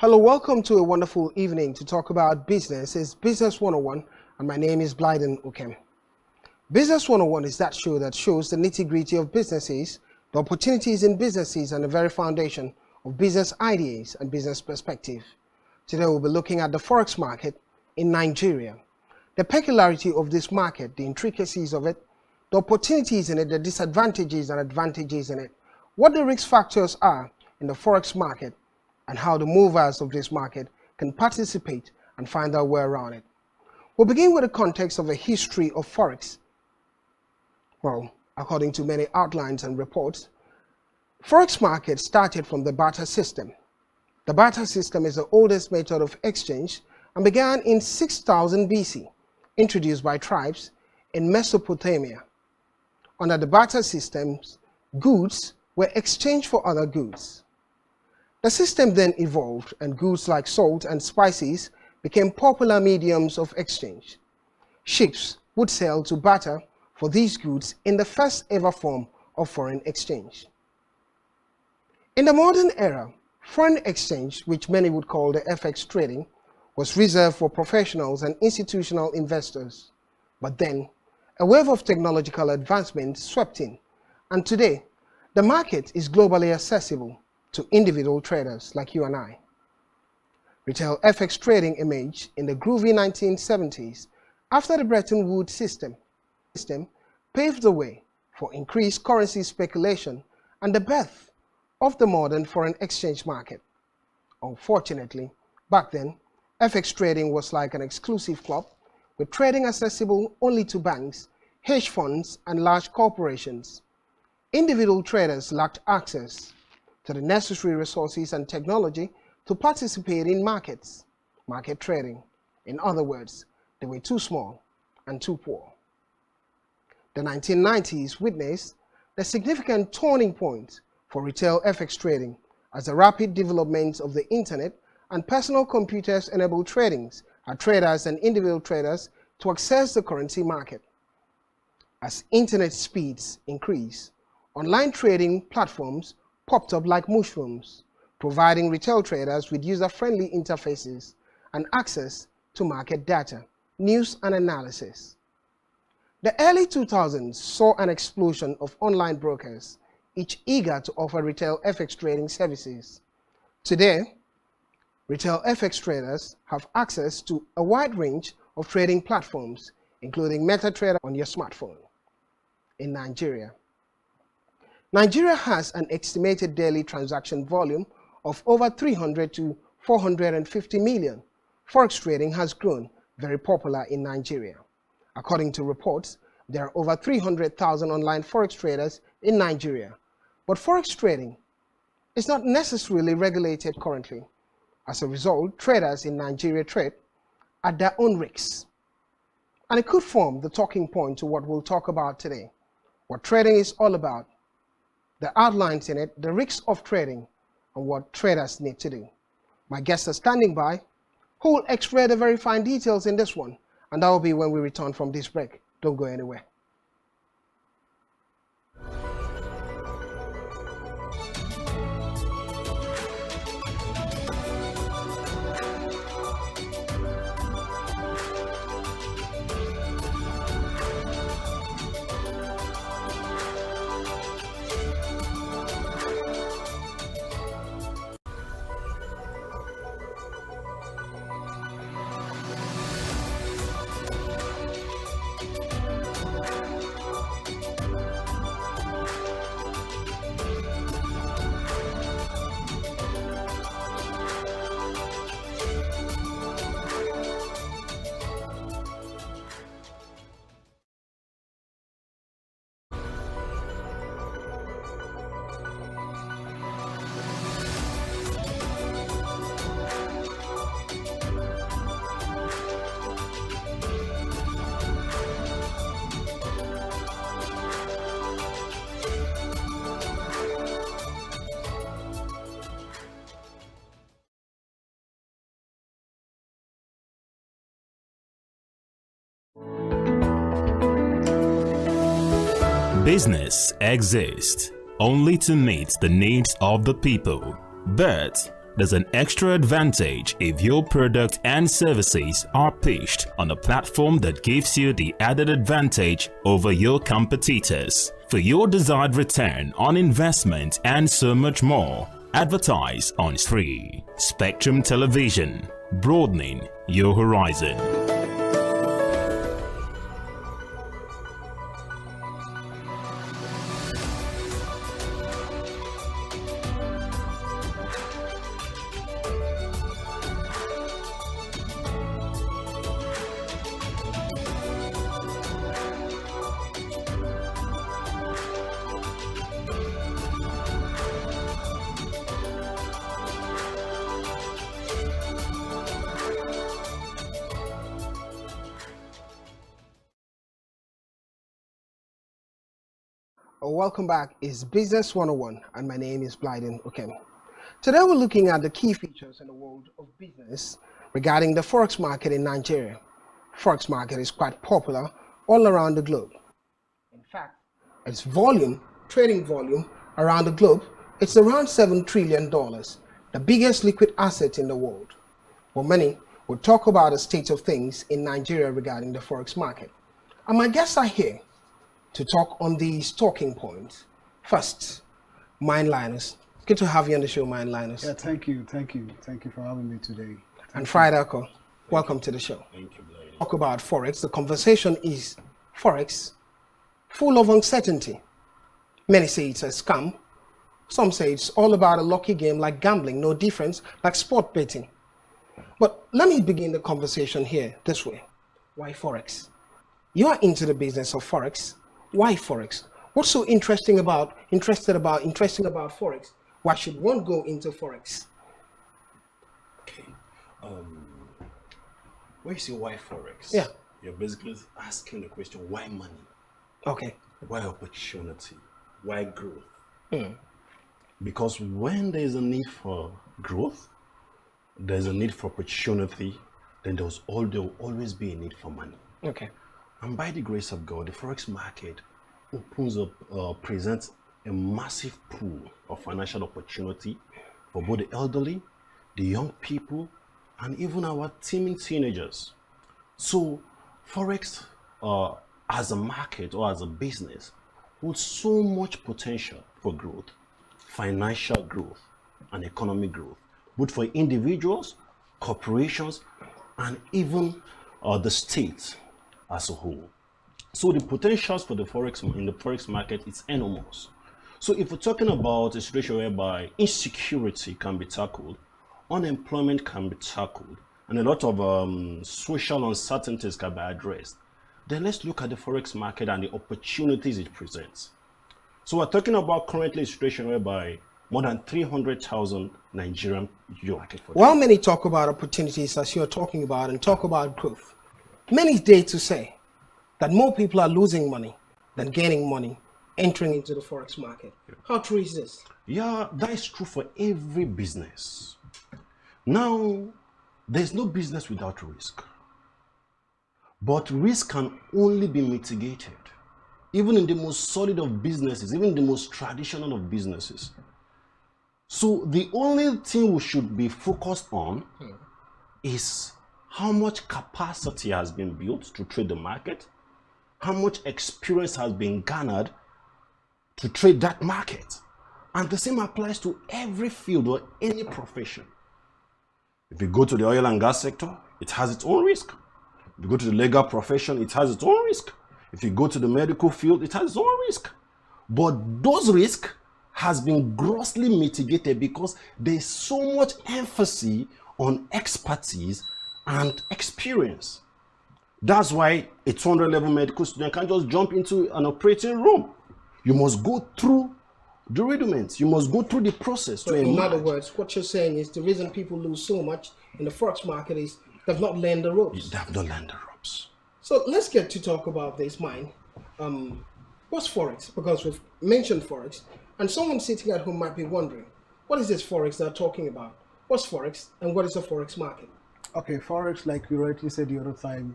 Hello, welcome to a wonderful evening to talk about business. It's Business 101 and my name is Blyden Ukem. Business 101 is that show that shows the nitty-gritty of businesses, the opportunities in businesses and the very foundation of business ideas and business perspective. Today we'll be looking at the Forex market in Nigeria, the peculiarity of this market, the intricacies of it, the opportunities in it, the disadvantages and advantages in it, what the risk factors are in the Forex market, and how the movers of this market can participate and find their way around it. We'll begin with the context of the history of Forex. Well, according to many outlines and reports, Forex market started from the barter system. The barter system is the oldest method of exchange and began in 6000 BC, introduced by tribes in Mesopotamia. Under the barter systems, goods were exchanged for other goods. The system then evolved and goods like salt and spices became popular mediums of exchange. Ships would sail to barter for these goods in the first ever form of foreign exchange. In the modern era, foreign exchange, which many would call the FX trading, was reserved for professionals and institutional investors. But then, a wave of technological advancement swept in, and today, the market is globally accessible to individual traders like you and I. Retail FX trading emerged in the groovy 1970s after the Bretton Woods system paved the way for increased currency speculation and the birth of the modern foreign exchange market. Unfortunately, back then, FX trading was like an exclusive club, with trading accessible only to banks, hedge funds, and large corporations. Individual traders lacked access to the necessary resources and technology to participate in market trading. In other words, they were too small and too poor. The 1990s witnessed the significant turning point for retail FX trading as the rapid development of the internet and personal computers enabled traders and individual traders to access the currency market. As internet speeds increase, online trading platforms popped up like mushrooms, providing retail traders with user-friendly interfaces and access to market data, news and analysis. The early 2000s saw an explosion of online brokers, each eager to offer retail FX trading services. Today, retail FX traders have access to a wide range of trading platforms, including MetaTrader on your smartphone. In Nigeria has an estimated daily transaction volume of over 300 to 450 million. Forex trading has grown very popular in Nigeria. According to reports, there are over 300,000 online Forex traders in Nigeria. But Forex trading is not necessarily regulated currently. As a result, traders in Nigeria trade at their own risks. And it could form the talking point to what we'll talk about today. What trading is all about, the outlines in it, the risks of trading, and what traders need to do. My guests are standing by, who will explain the very fine details in this one, and that will be when we return from this break. Don't go anywhere. Business exists only to meet the needs of the people, but There's an extra advantage if your product and services are pitched on a platform that gives you the added advantage over your competitors. For your desired return on investment and so much more, advertise on free Spectrum Television, broadening your horizon. Welcome back. It's Business 101 and my name is Blyden Okem. Today we're looking at the key features in the world of business regarding the forex market in Nigeria. Forex market is quite popular all around the globe. In fact, its volume, trading volume around the globe, it's around $7 trillion, the biggest liquid asset in the world. For many, we'll talk about the state of things in Nigeria regarding the forex market. And my guests are here to talk on these talking points. First, Mind Linus. Good to have you on the show, Mind Linus. Yeah, thank you for having me today. And Friday Ako, welcome to the show. Thank you, Blaine. Talk about Forex. The conversation is Forex, full of uncertainty. Many say it's a scam. Some say it's all about a lucky game like gambling, no difference, like sport betting. But let me begin the conversation here this way. Why Forex? You are into the business of Forex. Why Forex? What's so interesting about Forex? Why should one go into Forex? Okay. When you say why Forex, Yeah. you're basically asking the question, why money? Okay. Why opportunity? Why growth? Because when there's a need for growth, there's a need for opportunity, then there will always be a need for money. Okay. And by the grace of God, the forex market opens up, presents a massive pool of financial opportunity for both the elderly, the young people, and even our teeming teenagers. So, forex as a market or as a business holds so much potential for growth, financial growth, and economic growth, both for individuals, corporations, and even the state as a whole. So the potentials for the forex in the forex market is enormous. So if we're talking about a situation whereby insecurity can be tackled, unemployment can be tackled, and a lot of social uncertainties can be addressed, then let's look at the forex market and the opportunities it presents. So we're talking about currently a situation whereby more than 300,000 Nigerian market. While many talk about opportunities as you're talking about and talk about growth, many dare to say that more people are losing money than gaining money entering into the forex market. How true is this? Yeah, that is true for every business. Now, there's no business without risk. But risk can only be mitigated. Even in the most solid of businesses, even the most traditional of businesses. So the only thing we should be focused on is how much capacity has been built to trade the market, how much experience has been garnered to trade that market. And the same applies to every field or any profession. If you go to the oil and gas sector, it has its own risk. If you go to the legal profession, it has its own risk. If you go to the medical field, it has its own risk. But those risks has been grossly mitigated because there's so much emphasis on expertise and experience. That's why a 200 level medical student can't just jump into an operating room. You must go through the rudiments. You must go through the process. So in other words, what you're saying is the reason people lose so much in the forex market is they've not learned the ropes. They have not learned the ropes. So let's get to talk about this, Mine. What's forex? Because we've mentioned forex, and someone sitting at home might be wondering, what is this forex they're talking about? What's forex, and what is the forex market? Okay, forex, like you rightly said the other time,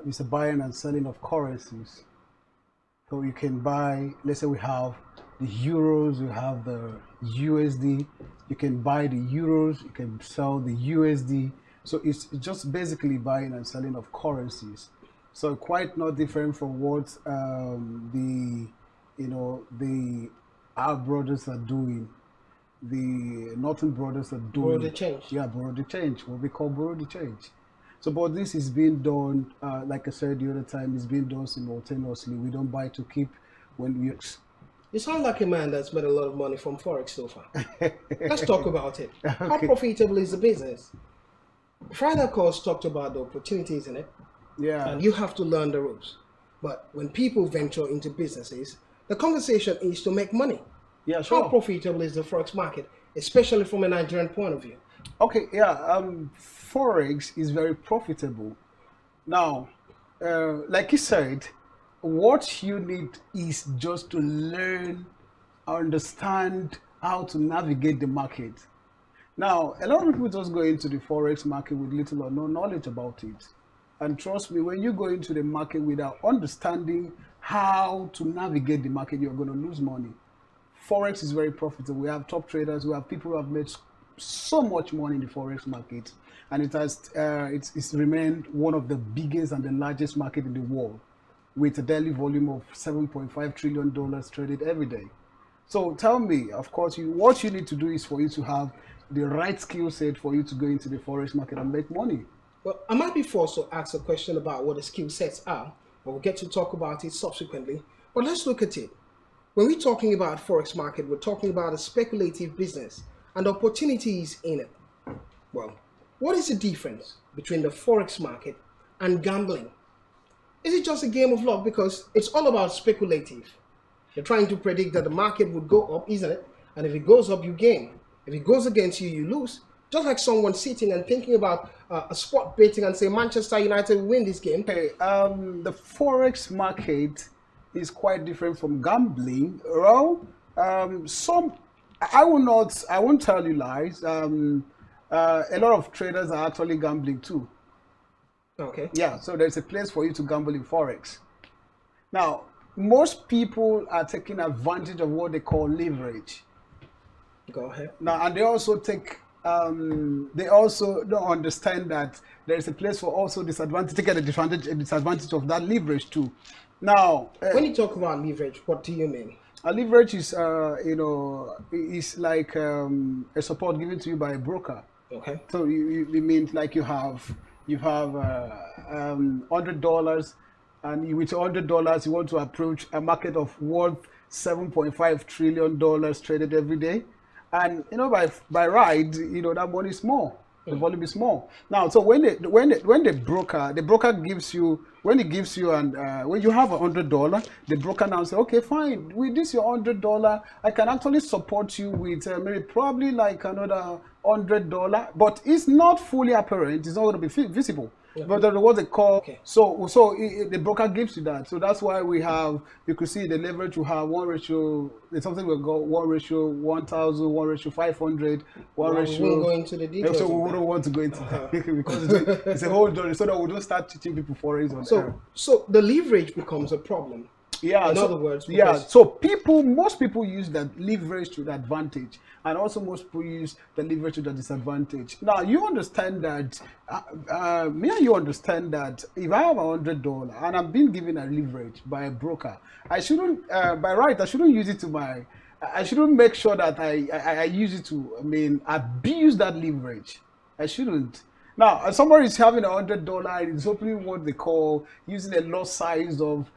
is a buying and selling of currencies. So you can buy, let's say we have the euros, you have the USD. You can buy the euros, you can sell the USD. So it's just basically buying and selling of currencies. So quite not different from what the Arab brothers are doing, the Northern brothers are doing. Borrow the change. Yeah, borrow the change, what we call borrow the change. So, but this is being done, like I said the other time, it's being done simultaneously. We don't buy to keep when we. You sound like a man that's made a lot of money from Forex so far. Let's talk about it. Okay. How profitable is the business? Friday course talked about the opportunities in it. Yeah. And you have to learn the ropes. But when people venture into businesses, the conversation is to make money. Yeah, sure. How profitable is the Forex market, especially from a Nigerian point of view? Okay, yeah, Forex is very profitable. Now, like you said, what you need is just to learn, understand how to navigate the market. Now, a lot of people just go into the Forex market with little or no knowledge about it. And trust me, when you go into the market without understanding how to navigate the market, you're going to lose money. Forex is very profitable. We have top traders, we have people who have made so much money in the Forex market, and it has it's remained one of the biggest and the largest market in the world, with a daily volume of $7.5 trillion traded every day. So tell me, of course, what you need to do is for you to have the right skill set for you to go into the Forex market and make money. Well, I might be forced to ask a question about what the skill sets are, but we'll get to talk about it subsequently. But let's look at it. When we're talking about Forex market, we're talking about a speculative business and opportunities in it. Well, what is the difference between the Forex market and gambling? Is it just a game of luck? Because it's all about speculative. You're trying to predict that the market would go up, isn't it? And if it goes up, you gain. If it goes against you, you lose. Just like someone sitting and thinking about a sport betting and say Manchester United will win this game. Okay, the Forex market is quite different from gambling. Well, I won't tell you lies. A lot of traders are actually gambling too. Okay. Yeah, so there's a place for you to gamble in Forex. Now, most people are taking advantage of what they call leverage. Go ahead. Now, and they also they also don't understand that there is a place for also disadvantage, take a disadvantage of that leverage too. Now, when you talk about leverage, what do you mean? A leverage is, is like a support given to you by a broker. Okay. So you mean like you have $100, and with $100 you want to approach a market of worth $7.5 trillion traded every day, and by right, that money is small. The volume is small. Now, so when the broker gives you, when he gives you, and when you have $100, the broker now say, okay, fine, with this your $100, I can actually support you with maybe probably like another $100, but it's not fully apparent. It's not going to be visible. Yeah. But that's what they call. Okay. So the broker gives you that. So that's why you could see the leverage you have 1 ratio. There's something we go 1 ratio 1,000, 1 ratio 500, 1 ratio. We won't go into the details. So we wouldn't want to go into that because it's a whole story. So that we don't start teaching people forex on air. So the leverage becomes a problem. Yeah. In other words. Yeah. So most people use that leverage to the advantage, and also most people use the leverage to the disadvantage. Now you understand that, me and you understand that if I have $100 and I'm being given a leverage by a broker, I shouldn't, by right, I shouldn't use it to I shouldn't make sure that I use it to, abuse that leverage. I shouldn't. Now, somebody is having $100 and is opening what they call using a lot size of,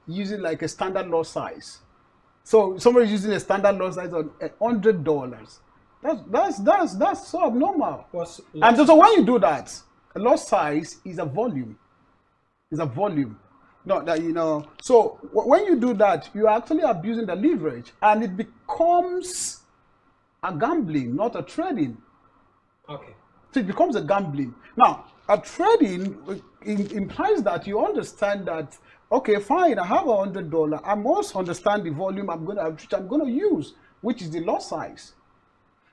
using like a standard lot size. So somebody using a standard lot size on $100. That's so abnormal. And so when you do that, a lot size is a volume. It's a volume. No, that So when you do that, you are actually abusing the leverage, and it becomes a gambling, not a trading. Okay. So it becomes a gambling. Now, a trading implies that you understand that, okay, fine, I have $100. I must understand the volume I'm going to use, which is the lot size.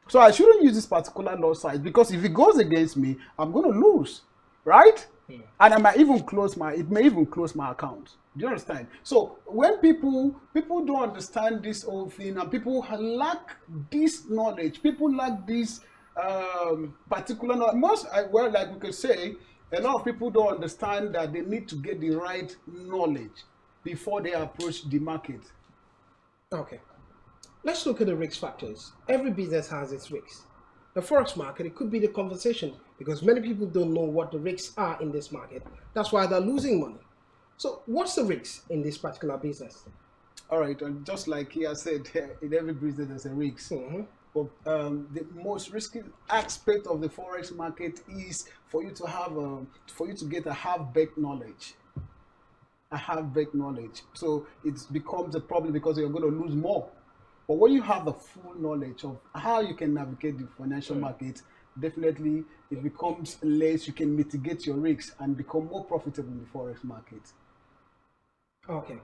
So I shouldn't use this particular lot size, because if it goes against me, I'm going to lose, right? And I might even it may even close my account. Do you understand? So when people don't understand this whole thing, and people lack this knowledge, people lack this particular knowledge. Well, like we could say, a lot of people don't understand that they need to get the right knowledge before they approach the market. Okay. Let's look at the risk factors. Every business has its risks. The forex market, it could be the conversation because many people don't know what the risks are in this market. That's why they're losing money. So what's the risk in this particular business? All right, and just like he has said, in every business there's a risk. But the most risky aspect of the forex market is for you to get a half-baked knowledge. A half-baked knowledge. So it becomes a problem because you're going to lose more. But when you have the full knowledge of how you can navigate the financial market, definitely it becomes less. You can mitigate your risks and become more profitable in the forex market. Okay.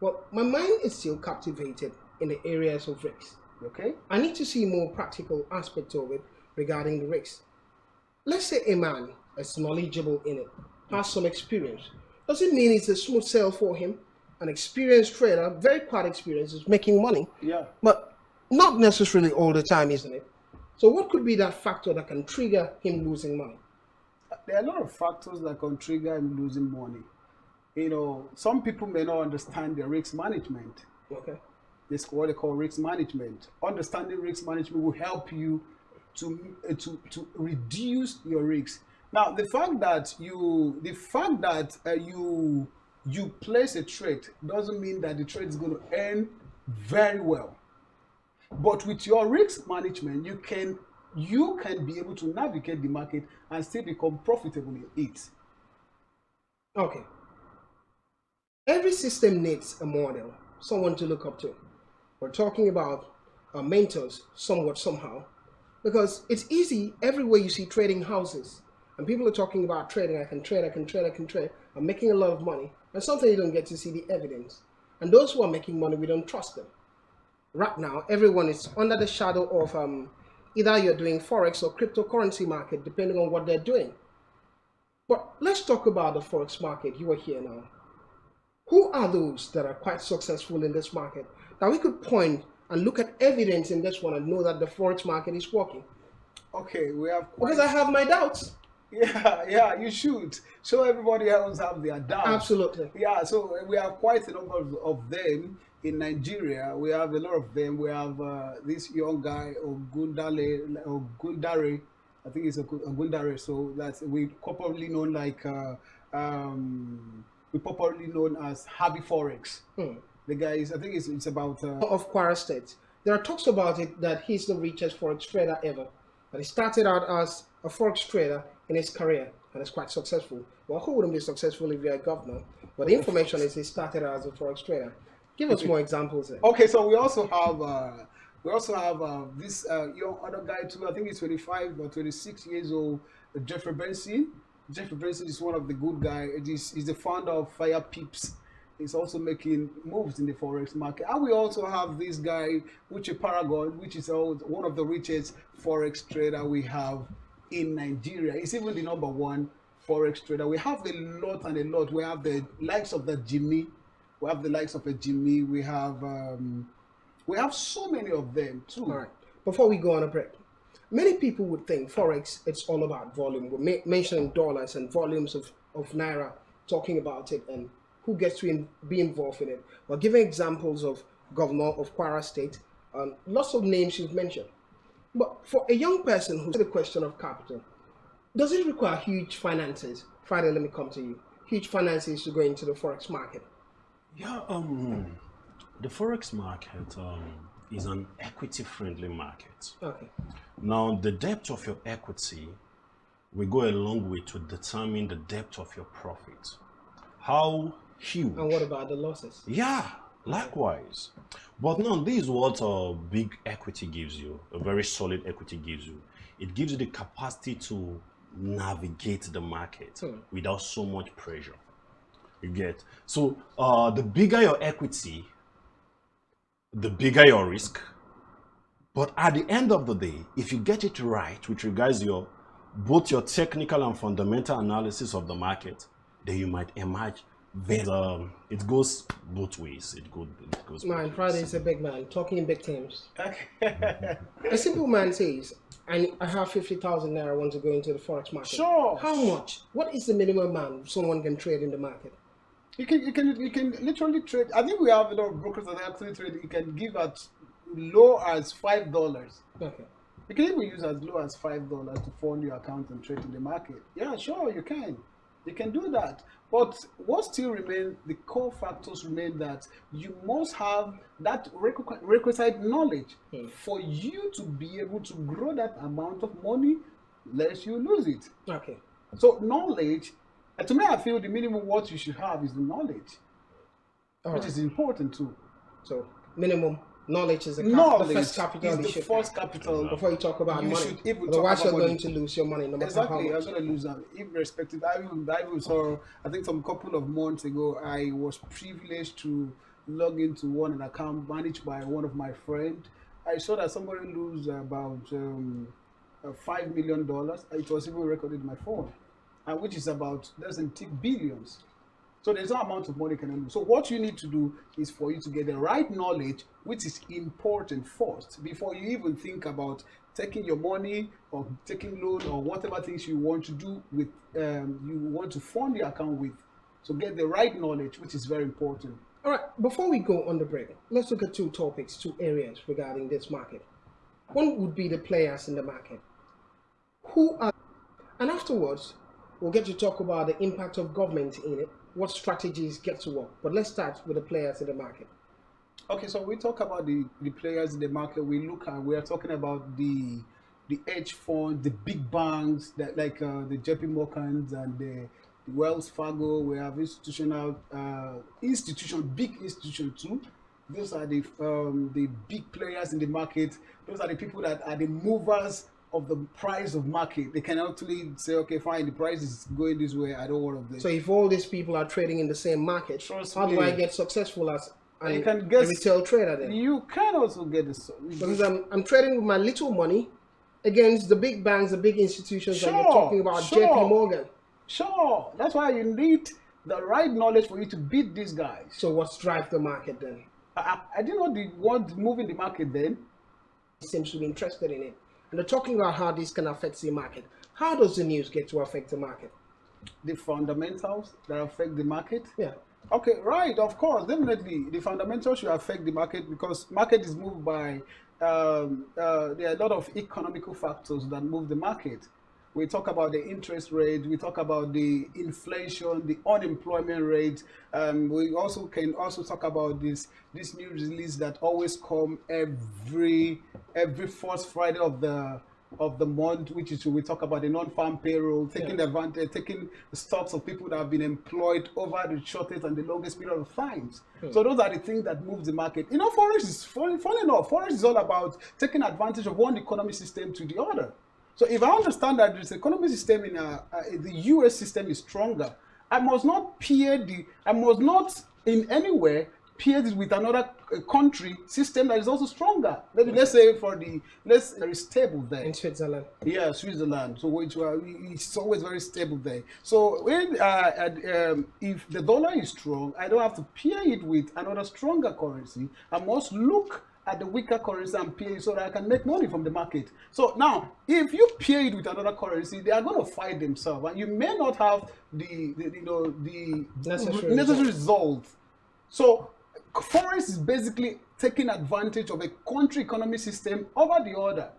Well, my mind is still captivated in the areas of risks. Okay. I need to see more practical aspects of it regarding the risks. Let's say a man is knowledgeable in it, has some experience. Does it mean it's a smooth sale for him? An experienced trader, very quite experienced, is making money. Yeah. But not necessarily all the time, isn't it? So what could be that factor that can trigger him losing money? There are a lot of factors that can trigger him losing money. You know, some people may not understand the risk management. Okay. This is what they call risk management. Understanding risk management will help you to reduce your risks. Now, the fact that you place a trade doesn't mean that the trade is going to earn very well. But with your risk management, you can be able to navigate the market and still become profitable in it. Okay. Every system needs a model, someone to look up to. We're talking about mentors somewhat somehow, because it's easy everywhere you see trading houses and people are talking about trading. I can trade. I'm making a lot of money, and sometimes you don't get to see the evidence. And those who are making money, we don't trust them. Right now, everyone is under the shadow of either you're doing forex or cryptocurrency market, depending on what they're doing. But let's talk about the forex market. You are here now. Who are those that are quite successful in this market that we could point and look at evidence in this one and know that the forex market is working? Okay, we have because I have my doubts. Yeah, you should. So everybody else have their doubts. Absolutely. Yeah, so we have quite a number of them in Nigeria. We have a lot of them. We have this young guy, Ogundare. I think it's Ogundare. So that's popularly known as Happy Forex. The guy is, I think it's about of Kwara State. There are talks about it that he's the richest forex trader ever. But he started out as a forex trader in his career and is quite successful. Well, who wouldn't be successful if you're a governor? But the information is he started out as a forex trader. Give us more examples there. Okay, so we also have this young other guy too. I think he's 25 or 26 years old, Jeffrey Benson. Jeffrey Benson is one of the good guys. He's the founder of Fire Pips. He's also making moves in the forex market. And we also have this guy, Uche Paragon, which is one of the richest forex trader we have in Nigeria. He's even the #1 forex trader. We have a lot and a lot. We have the likes of the Jimmy. We have the likes of a Jimmy. We have so many of them too. All right. Before we go on a break, many people would think forex, it's all about volume. We're mentioning dollars and volumes of naira, talking about it and who gets to be involved in it. We're giving examples of Governor of Kwara State and lots of names you've mentioned. But for a young person who's the question of capital, does it require huge finances? Friday, let me come to you. Huge finances to go into the forex market. Yeah, the forex market is an equity-friendly market. Okay. Now, the depth of your equity will go a long way to determine the depth of your profit. How huge. And what about the losses? Yeah, likewise. But now, this is what a big equity gives you, a very solid equity gives you. It gives you the capacity to navigate the market without so much pressure. You get? So, the bigger your equity, the bigger your risk. But at the end of the day, if you get it right with regards to your both your technical and fundamental analysis of the market, then you might emerge. It goes both ways. It goes. Man, Friday is a big man talking in big terms. Okay. A simple man says, I have 50,000 naira. I want to go into the forex market. Sure. How much? What is the minimum amount someone can trade in the market? You can literally trade. I think we have a lot of brokers that actually trade. You can give as low as $5. Okay. You can even use as low as $5 to fund your account and trade in the market. Yeah, sure, you can. You can do that. But what still remains, the core factors remain that you must have that requisite knowledge for you to be able to grow that amount of money, lest you lose it. Okay. So knowledge, to me, I feel the minimum what you should have is the knowledge, which is important too. So minimum knowledge is the first capital. Is the first capital before you talk about you money. should even Otherwise, talk you're about going to lose your money no matter exactly, how much. I'm going to lose them. Irrespective, I even saw, I think some couple of months ago, I was privileged to log into an account managed by one of my friends. I saw that somebody lose about $5 million. It was even recorded in my phone, and which is about doesn't take billions. So there's no amount of money you can lose. So what you need to do is for you to get the right knowledge, which is important first, before you even think about taking your money or taking loan or whatever things you want to do with, you want to fund your account with. So get the right knowledge, which is very important. All right, before we go on the break, let's look at two areas regarding this market. One would be the players in the market. Who are, and afterwards, we'll get to talk about the impact of government in it, what strategies get to work. But let's start with the players in the market. Okay, so we talk about the players in the market. We are talking about the hedge funds, the big banks that like the JP Morgans and the Wells Fargo. We have big institutions too. Those are the big players in the market. Those are the people that are the movers of the price of market. They can actually say, okay, fine, the price is going this way, I don't want to. So if all these people are trading in the same market, how do I get successful as a retail trader then? You can also get this. Because I'm trading with my little money against the big banks, the big institutions that you're talking about, JP Morgan. Sure, that's why you need the right knowledge for you to beat these guys. So what's drive the market then? I didn't know the one moving the market then. Seems to be interested in it. And they're talking about how this can affect the market. How does the news get to affect the market? The fundamentals that affect the market? Yeah. Okay, right, of course, definitely. The fundamentals should affect the market because market is moved by, there are a lot of economical factors that move the market. We talk about the interest rate, we talk about the inflation, the unemployment rate. We can also talk about this new release that always come every first Friday of the month, which is we talk about the non-farm payroll, taking advantage, taking the stocks of people that have been employed over the shortest and the longest period of times. So those are the things that move the market. You know, forex is funny enough. Forex is all about taking advantage of one economic system to the other. So if I understand that this economic system in the US system is stronger, I must not in any way pair it with another country system that is also stronger. Let's say very stable there. In Switzerland. Yeah, Switzerland. So it's always very stable there. So when if the dollar is strong, I don't have to pair it with another stronger currency. I must look at the weaker currency and pair it so that I can make money from the market. So now, if you pair it with another currency, they are going to fight themselves, and you may not have the necessary results. So forex is basically taking advantage of a country economic system over the other,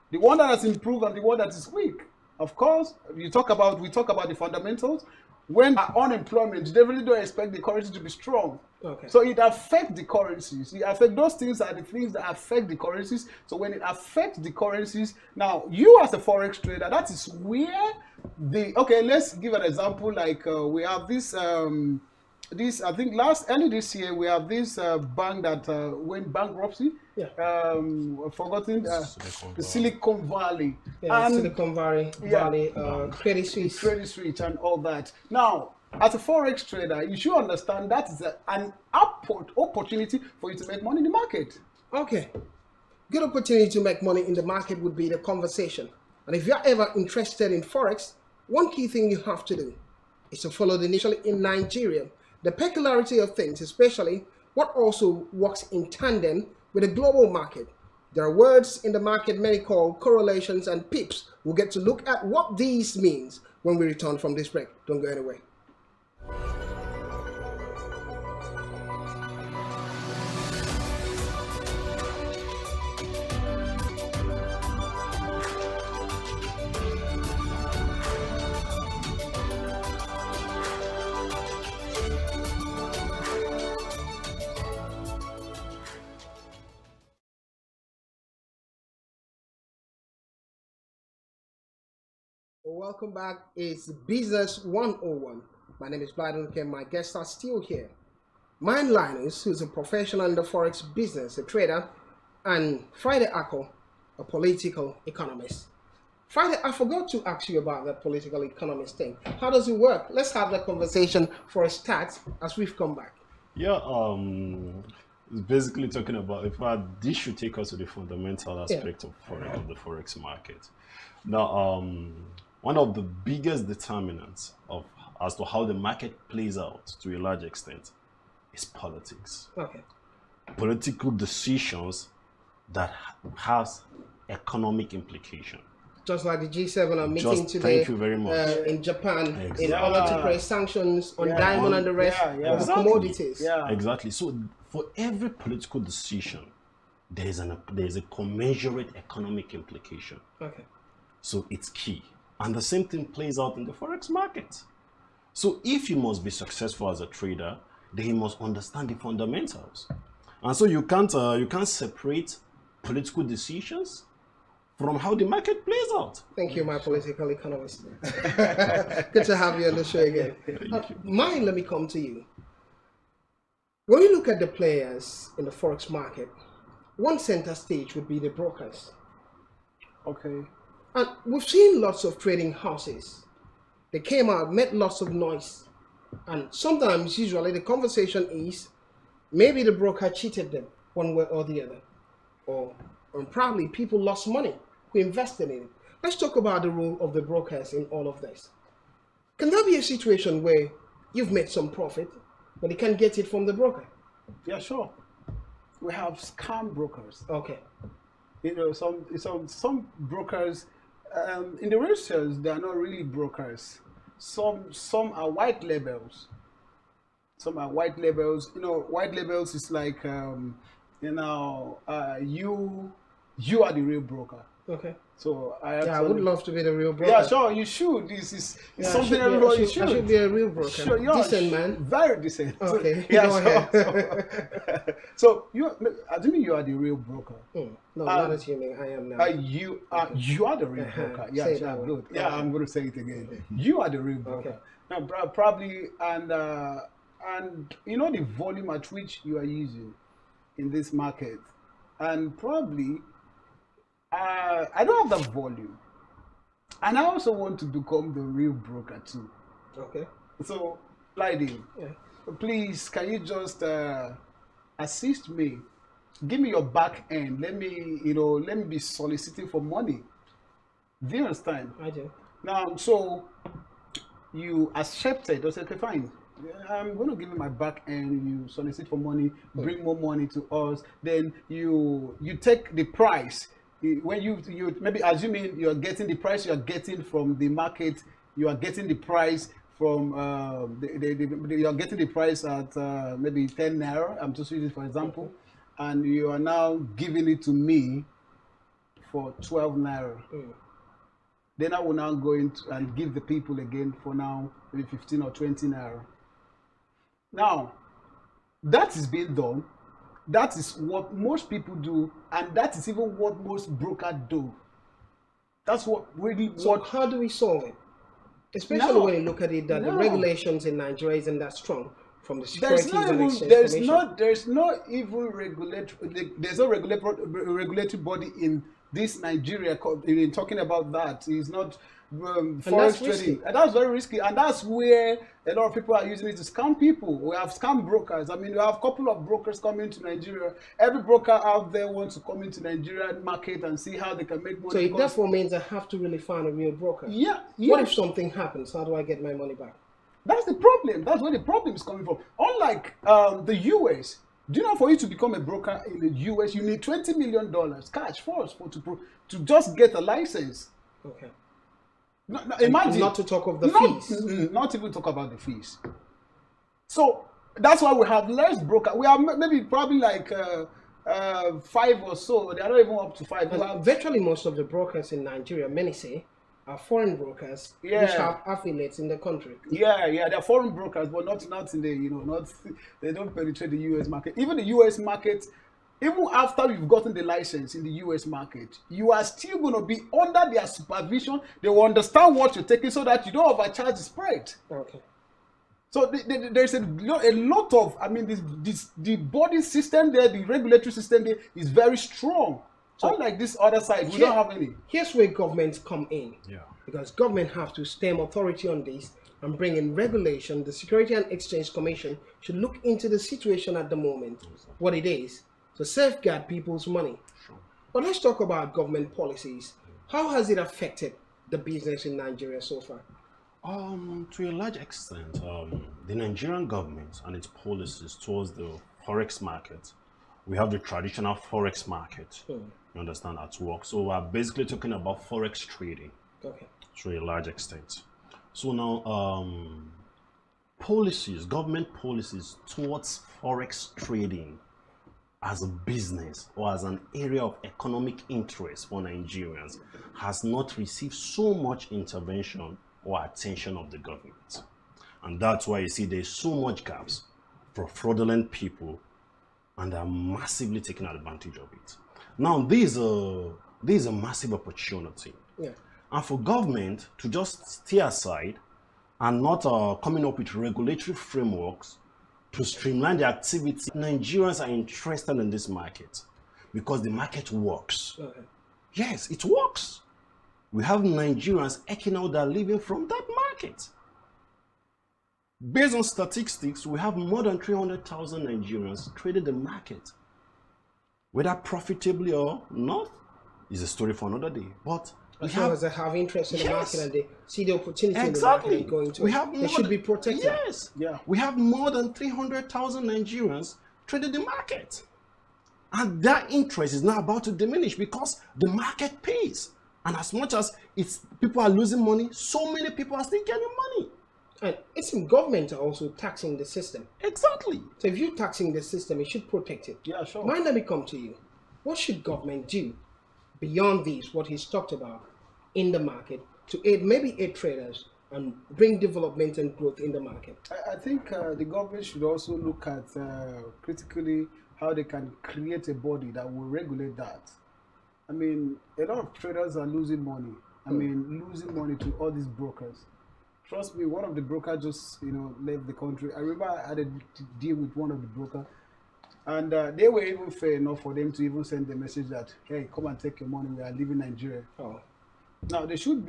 the one that has improved and the one that is weak. Of course, we talk about the fundamentals. When unemployment, they really don't expect the currency to be strong. Okay. So it affects the currencies. Those things are the things that affect the currencies. So when it affects the currencies, now you as a forex trader, that is where let's give an example. Like we have this I think early this year we have this bank that went bankruptcy. Yeah. Forgotten the Silicon Valley. Yeah, and Silicon Valley, Credit Suisse and all that. Now, as a forex trader, you should understand that is an opportunity for you to make money in the market. Okay. Good opportunity to make money in the market would be the conversation. And if you're ever interested in Forex, one key thing you have to do is to follow the initially in Nigeria, the peculiarity of things, especially what also works in tandem with the global market. There are words in the market many call correlations and pips. We'll get to look at what these means when we return from this break. Don't go anywhere. Welcome back. It's Business 101. My name is Blyden and my guests are still here. Mine Linus, who's a professional in the Forex business, a trader, and Friday Ako, a political economist. Friday, I forgot to ask you about that political economist thing. How does it work? Let's have that conversation for a start as we've come back. Yeah, it's basically talking about, in fact, this should take us to the fundamental aspect of the Forex market. Now, one of the biggest determinants as to how the market plays out to a large extent is politics. Okay. Political decisions that has economic implication. Just like the G7 are meeting today. Thank you very much. In Japan, Exactly. in order to press sanctions on diamond and the rest of the commodities. Yeah. Exactly. So for every political decision, there is a commensurate economic implication. Okay. So it's key. And the same thing plays out in the Forex market. So if you must be successful as a trader, then you must understand the fundamentals. And so you can't separate political decisions from how the market plays out. Thank you, my political economist. Good to have you on the show again. Mine, let me come to you. When you look at the players in the Forex market, one center stage would be the brokers. Okay. And we've seen lots of trading houses. They came out, made lots of noise. And sometimes, usually, the conversation is maybe the broker cheated them one way or the other. Or probably people lost money who invested in it. Let's talk about the role of the brokers in all of this. Can there be a situation where you've made some profit, but you can't get it from the broker? Yeah, sure. We have scam brokers. Okay. You know, some brokers, in the real sense, they are not really brokers. Some are white labels. Some are white labels. You know, white labels is like, you are the real broker. Okay. So I would love to be the real broker. Yeah, sure, you should. This is something everybody should. I should be a real broker. Sure, you're decent man. Very decent. Okay. Yeah, Go ahead. So I think you are the real broker. No, not assuming I am now. You are the real broker. Yeah, yeah, good. Yeah, okay. I'm going to say it again. You are the real broker. Okay. Now, probably, and you know the volume at which you are using in this market, and probably. I don't have that volume, and I also want to become the real broker too. Okay. So, Lydie, please, can you just assist me? Give me your back end. Let me be soliciting for money. Do you understand? I do. Now, so you accepted. I said, okay, fine. I'm going to give you my back end. You solicit for money, bring more money to us. Then you take the price. When you maybe assuming you're getting the price you're getting from the market, you are getting the price from you're getting the price at maybe 10 naira. I'm just using it for example, and you are now giving it to me for 12 naira. Then I will now go into and give the people again for now maybe 15 or 20 naira. Now that is being done. That is what most people do, and that is even what most brokers do. That's what really. So how do we solve it? Especially when you look at it, that the regulations in Nigeria isn't that strong from the Securities and Exchange Commission. There's no regulatory body in this Nigeria. In talking about that, is not. forex trading, and that's very risky, and that's where a lot of people are using it to scam people. We have scam brokers. I mean, we have a couple of brokers coming to Nigeria. Every broker out there wants to come into Nigerian market and see how they can make money. So it therefore means I have to really find a real broker. Yeah. What if something happens? How do I get my money back? That's the problem. That's where the problem is coming from. Unlike the US, do you know, for you to become a broker in the US, you need $20 million cash first to just get a license. Okay. No, imagine. Not to talk of the fees. Not even talk about the fees. So that's why we have less broker. We have maybe probably like 5 or so. They are not even up to 5. Virtually most of the brokers in Nigeria, many say, are foreign brokers which have affiliates in the country. Yeah, they're foreign brokers, but not in the they don't penetrate the US market. Even the US market, even after you've gotten the license in the US market, you are still going to be under their supervision. They will understand what you're taking so that you don't overcharge the spread. Okay. So there's a lot of, I mean, the body system there, the regulatory system there is very strong. So, unlike this other side, we don't have any. Here's where governments come in. Yeah. Because government have to stem authority on this and bring in regulation. The Security and Exchange Commission should look into the situation at the moment, what it is, to safeguard people's money. Sure. But let's talk about government policies. How has it affected the business in Nigeria so far? To a large extent, the Nigerian government and its policies towards the forex market, we have the traditional forex market, you understand, at work. So we're basically talking about forex trading to a large extent. So now, government policies towards forex trading as a business or as an area of economic interest for Nigerians has not received so much intervention or attention of the government. And that's why you see there's so much gaps for fraudulent people, and are massively taking advantage of it. Now, this is a massive opportunity. Yeah. And for government to just stay aside and not coming up with regulatory frameworks to streamline the activity, Nigerians are interested in this market because the market works. Okay. Yes, it works. We have Nigerians eking out their living from that market. Based on statistics, we have more than 300,000 Nigerians trading the market. Whether profitably or not is a story for another day. But as long as they have interest in the market and they see the opportunity exactly. in the market going to they should be protected. Yes. Yeah. We have more than 300,000 Nigerians trading the market. And that interest is now about to diminish because the market pays. And as much as people are losing money, so many people are still getting money. And it's in government are also taxing the system. Exactly. So if you're taxing the system, it should protect it. Yeah, sure. Mind, let me come to you. What should government do beyond this, what he's talked about in the market, to aid traders and bring development and growth in the market? I think the government should also look at critically how they can create a body that will regulate that. I mean, a lot of traders are losing money. I mean, losing money to all these brokers. Trust me, one of the brokers just, left the country. I remember I had a deal with one of the brokers, and they were even fair enough for them to even send the message that, hey, come and take your money, we are leaving Nigeria. Oh. Now, they should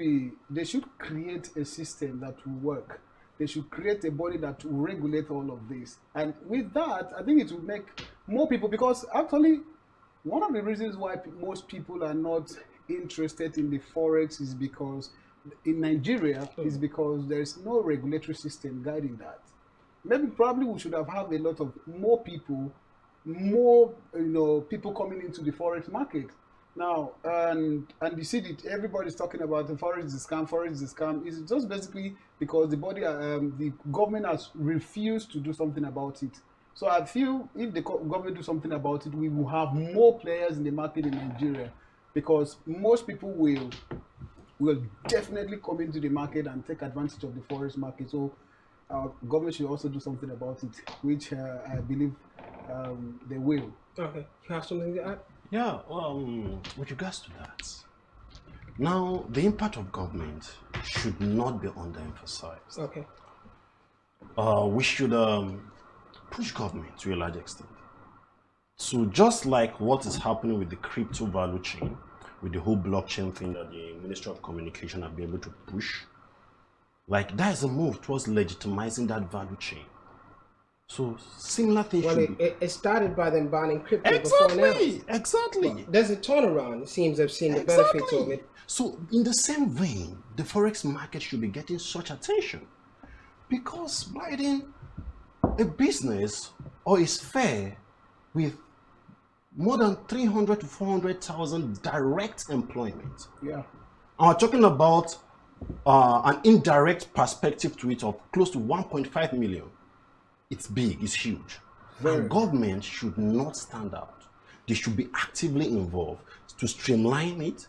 create a system that will work. They should create a body that will regulate all of this. And with that, I think it will make more people, because actually, one of the reasons why most people are not interested in the Forex is because in Nigeria is because there is no regulatory system guiding that. Maybe probably we should have had a lot of more people coming into the Forex market. Now, and you see that everybody's talking about the Forex is a scam, It's just basically because the government has refused to do something about it. So I feel if the government do something about it, we will have more players in the market in Nigeria, because most people will definitely come into the market and take advantage of the Forex market. So government should also do something about it, which I believe they will. Okay, you have something to add? Yeah, with regards to that, now the impact of government should not be underemphasized. Okay. We should push government to a large extent. So just like what is happening with the crypto value chain, with the whole blockchain thing that the Ministry of Communication have been able to push. Like, that is a move towards legitimizing that value chain. So similar things should be. It started by them banning crypto before now. Exactly. But there's a turnaround. It seems they've seen the benefits of it. So in the same vein, the forex market should be getting such attention, because Biden, a business or is fair with more than 300 to 400,000 direct employment. Yeah. And we're talking about an indirect perspective to it of close to 1.5 million. It's big, it's huge. And government should not stand out. They should be actively involved to streamline it,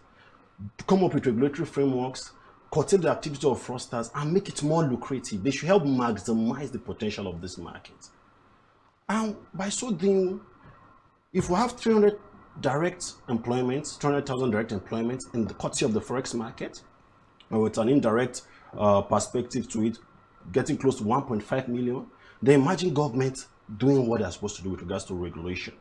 to come up with regulatory frameworks, curtail the activity of fraudsters, and make it more lucrative. They should help maximize the potential of this market. And by so doing, if we have 300 direct employments, 200,000 direct employments in the courtesy of the forex market, and with an indirect perspective to it, getting close to 1.5 million, then imagine government doing what they're supposed to do with regards to regulation.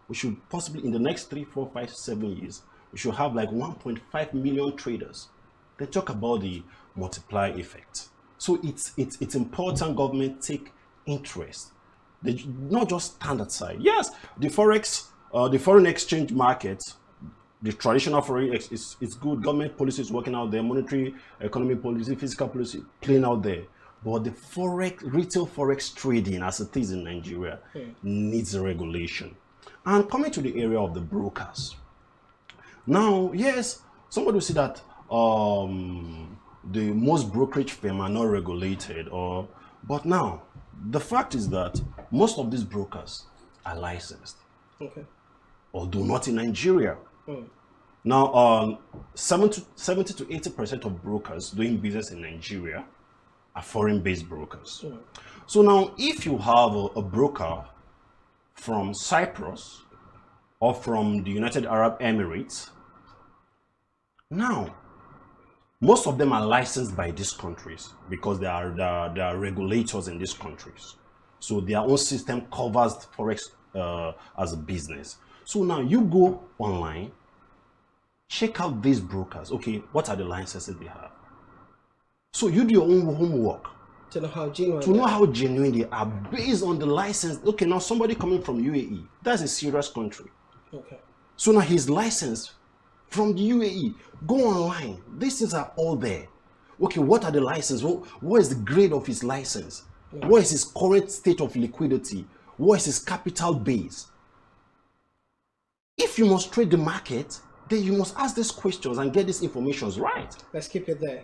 We should possibly, in the next 3, 4, 5, 7 years, we should have like 1.5 million traders. They talk about the multiply effect. So it's important government take interest. They not just stand aside. Yes, the forex, the foreign exchange market, the traditional forex is good. Government policy is working out there. Monetary, economic policy, fiscal policy playing out there. But the forex, retail forex trading, as it is in Nigeria, needs regulation. And coming to the area of the brokers. Now, yes, somebody will say that the most brokerage firms are not regulated, but now the fact is that most of these brokers are licensed, although not in Nigeria. Now, 70 to 80% of brokers doing business in Nigeria are foreign-based brokers. So now, if you have a broker from Cyprus or from the United Arab Emirates, now most of them are licensed by these countries because they are regulators in these countries. So their own system covers forex as a business. So now you go online, check out these brokers. Okay, what are the licenses they have? So you do your own homework to know how genuine they are based on the license. Okay, now somebody coming from UAE, that's a serious country. So now he's licensed from the UAE. Go online. These things are all there. Okay, what are the licenses? What is the grade of his license? What is his current state of liquidity? What is his capital base? If you must trade the market, then you must ask these questions and get these informations right. Let's keep it there.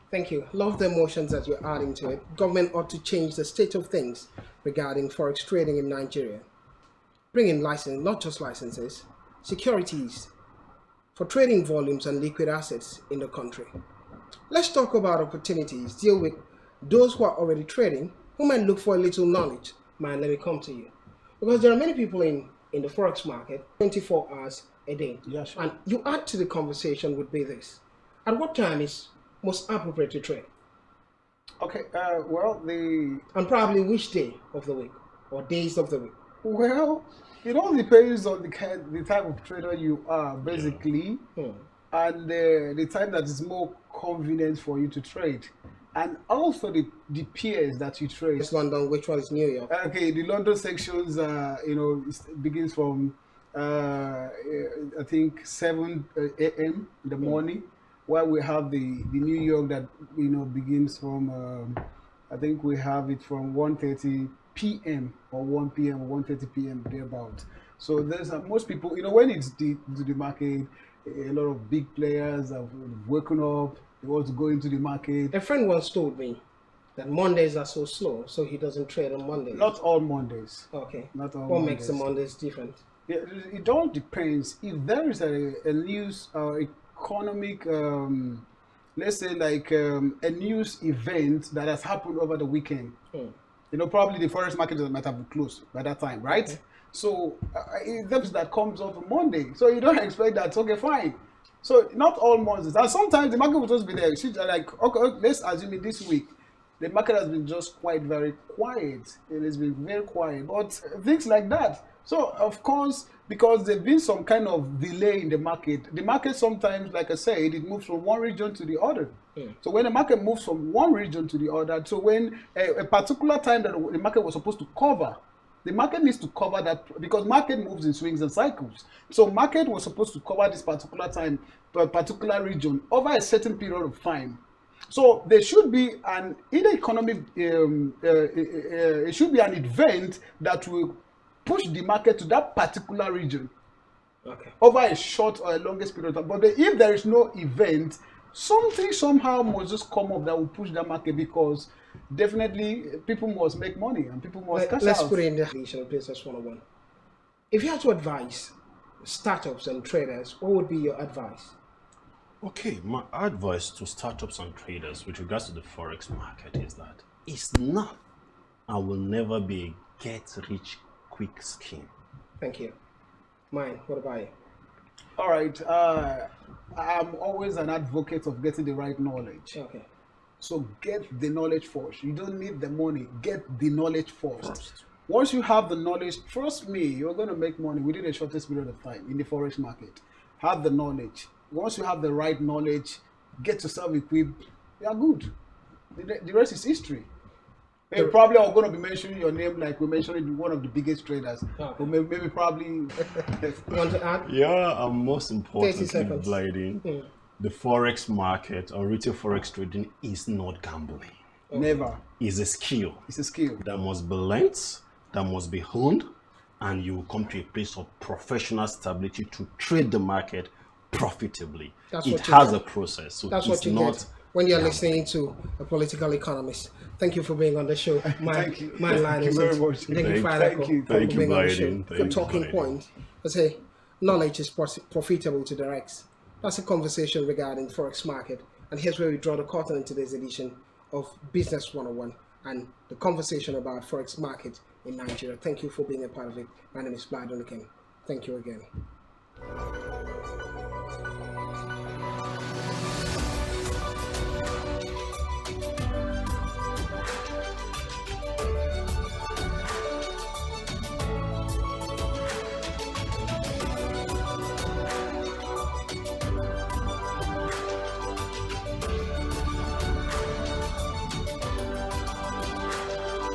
Thank you. Love the emotions that you're adding to it. Government ought to change the state of things regarding forex trading in Nigeria. Bring in license, not just licenses, securities for trading volumes and liquid assets in the country. Let's talk about opportunities. Deal with those who are already trading, who might look for a little knowledge. Man, let me come to you. Because there are many people in the forex market 24 hours a day. Yes. And you add to the conversation would be this. At what time is most appropriate to trade? Okay, well, and probably which day of the week or days of the week? Well, it all depends on the type of trader you are, basically, and the time that is more convenient for you to trade, and also the peers that you trade. It's London. Which one is New York? Okay, the London sections, it begins from I think 7 a.m. in the morning. While we have the New York that begins from I think we have it from 1:30 p.m. or 1 p.m. or 1:30 p.m. thereabout. So there's most people, when it's the market, a lot of big players have woken up. They want to go into the market. A friend once told me that Mondays are so slow, so he doesn't trade on Mondays. Not all Mondays. Okay. Not all. What makes the Mondays different? Yeah, it all depends. If there is a news economic, let's say like a news event that has happened over the weekend, probably the forex market might have closed by that time, right? Okay. So that comes up on Monday. So you don't expect that. Okay, fine. So not all Mondays. And sometimes the market will just be there. Like, okay, let's assume it this week. The market has been just very quiet. It has been very quiet. But things like that, So, of course, because there's been some kind of delay in the market sometimes, like I said, it moves from one region to the other. So when the market moves from one region to the other, so when a particular time that the market was supposed to cover, the market needs to cover that, because market moves in swings and cycles. So market was supposed to cover this particular time, a particular region over a certain period of time. So there should be an economic, it should be an event that will push the market to that particular region over a short or a longest period of time. But if there is no event, something somehow must just come up that will push that market, because definitely people must make money and people must cash out. Let's put it in the definition of Business 101. If you had to advise startups and traders, what would be your advice? Okay, my advice to startups and traders with regards to the forex market is that it's not and will never be a get-rich-quick scheme. Thank you. Mine, what about you? All right. I'm always an advocate of getting the right knowledge. Okay. So get the knowledge first. You don't need the money. Get the knowledge first. Once you have the knowledge, trust me, you're going to make money within the shortest period of time in the forex market. Have the knowledge. Once you have the right knowledge, get yourself equipped, you are good. The rest is history. And probably I'm going to be mentioning your name like we mentioned one of the biggest traders. Or maybe probably... You want to add? Yeah, and most 30 importantly, seconds. Blyden, the forex market or retail forex trading is not gambling. Never. It's a skill. It's a skill. That must be learnt, that must be honed, and you will come to a place of professional stability to trade the market profitably. That's it what you has get. a process, so That's it's what you not get when you're listening to a political economist. Thank you for being on the show. Thank you. My line Thank you is very much. Thank you, Thank you. for Thank you, being on the show. Biden. Good Thank you, talking Biden. point. I say knowledge is profitable to the Rex. That's a conversation regarding forex market, and here's where we draw the curtain in today's edition of Business 101 and the conversation about forex market in Nigeria. Thank you for being a part of it. My name is Blyden. Thank you again.